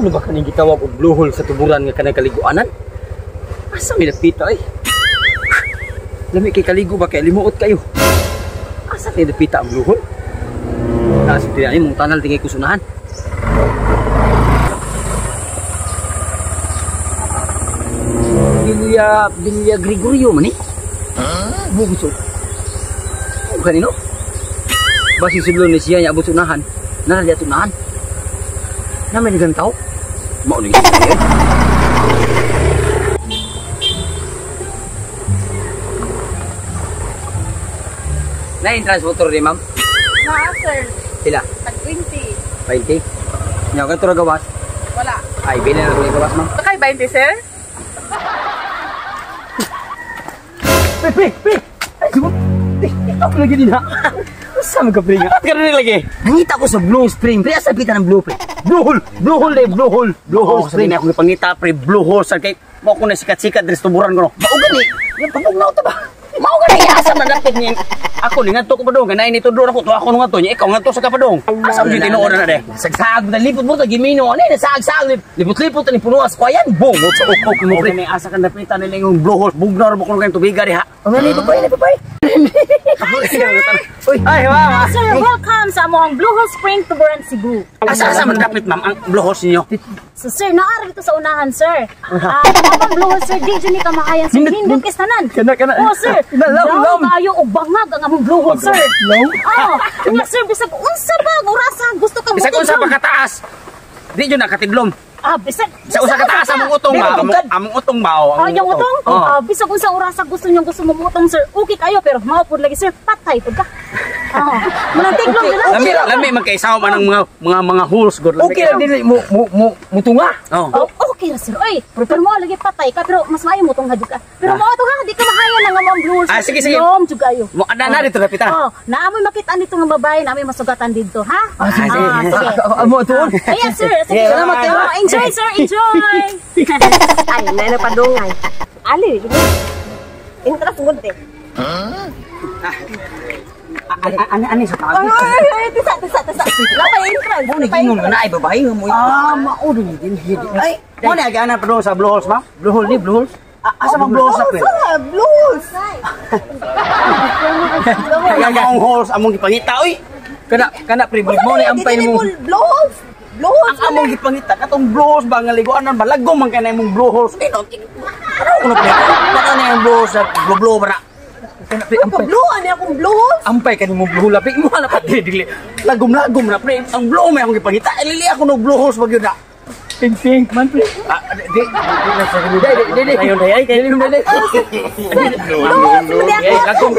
Mao na ba kaning gitawag og blue hole sa tuburan nga kanang kaliguanan? Asa mi napita ay? Lami kay kaligo ba kay limuot kayo? Asa kay napita ang blue hole? Nasa tiyani mong tanal tingay kusunahan. Bilya Gregorio man eh? Buguso. O kanino? Basi sebelum ni siya niya abot unahan, narali at unahan. Namin nilang tao? Mauling siya yan. Na-entrance motor rin, ma'am? Sir. Sila? Tag-20. 20? Nyaw ka ito gawas? Wala. Ay, bilhin na ito gawas, ma'am. Sakay 20, sir? Pre! Ay, sumot! Ako lagi din ha? Saan ka, pre nga? At ka rin lagi? Nangita ko sa Blue Spring, pre. Asa pita ng Blue, pre? Blue Hole! Blue Hole, Blue Hole! Blue Hole Spring. Ako pangita, pre. Blue Hole, sir. Kaya mo ko na sikat-sikat din sa tuburan ko, no? Maugan eh! Yung pangugnaw ito ba? Maugan eh! Asa man napit niya. Ako ni ngadto ko pa dong, ganain ito doon ako. Ako nung ngadto niya, ikaw ngadto sa kapadong. Asa mo yung tinuod na de? Sagsag, lipot mo ito, gimino. Ano yun? Sagsag, lipot-lipot, ni punuas ko. Ayan, boom! Sa ukok mo, pre. Asa ka napita nila yung Blue Hole. Bugnar mo kung kayong tubiga rin, ha? Ang nani, papay. Hi, sir! Ay, ma'am! Sir, welcome sa among Blue Hole Spring, Tuburan, Cebu. Asa man kapit, ma'am, ang Blue Hole ninyo? So, sir, naari ito sa unahan, sir. Ang Blue Hole, sir, di dyan ni kamahayan, sir. Hindi kistanan. Kana. Oh, sir. Law tayo o bangag ang among Blue Hole, sir. Law? Kanya, sir, bisag unsa ba, urasa, gusto ka mo. Bisag unsa pa kataas. Di dyan nakatidlom. Bisag Sa kataas among utong ba? Among utong ba? Yung utong? Bisag unsa urasa gusto mo utong, sir. Okay kayo, pero maupod lagi, sir. Patay pud ka. Manang tiglom nila. Lami magkaisaw man ang mga holes god. Okay ra dili mo tunga. Okay ra, sir. Oy, pero mo lagi patay ka, pero mas maayo mo tunga jud ka. Pero mo to ha, di ka mahayan ang among Blue Hole. Sige. Lom jud kayo. Mo ana dito rapita. Naamoy makita nito nga babae, naamoy masugatan dito, ha? Sige. Amo tuon. Ayan, sir. Sige. Salamat kayo. Enjoy, sir. Enjoy. Ay, nana padungay. Ali, intras gunte. Ani sa tawag. Ay, tisa. Lapay intras. Mo gingon nga ay babae mo. Maudo ni din. Ay, mo na gana pa sa Blue Holes, ma'am? Blue Hole ni Blue Holes. Asa mang Blue Holes sa pre? Blues. Kaya ang holes among gipangita oy. Kana pre mo ni ampay mo. Blues. Ang among gipangita katong Blue Holes ba nga liguanan balagom man kanay mong Blue Holes. Ano pre? Kana na yung Blue Holes sa blue bara. Kana pre ampay. Blue ani akong blues. Ampay kani mo Blue Hole lapi mo ala pati dili. Lagom na pre. Ang Blue may akong gipangita. Lili ako no Blue Holes bagyo na. Pink man pre. Di ayon dai kay lim dai. Lagom.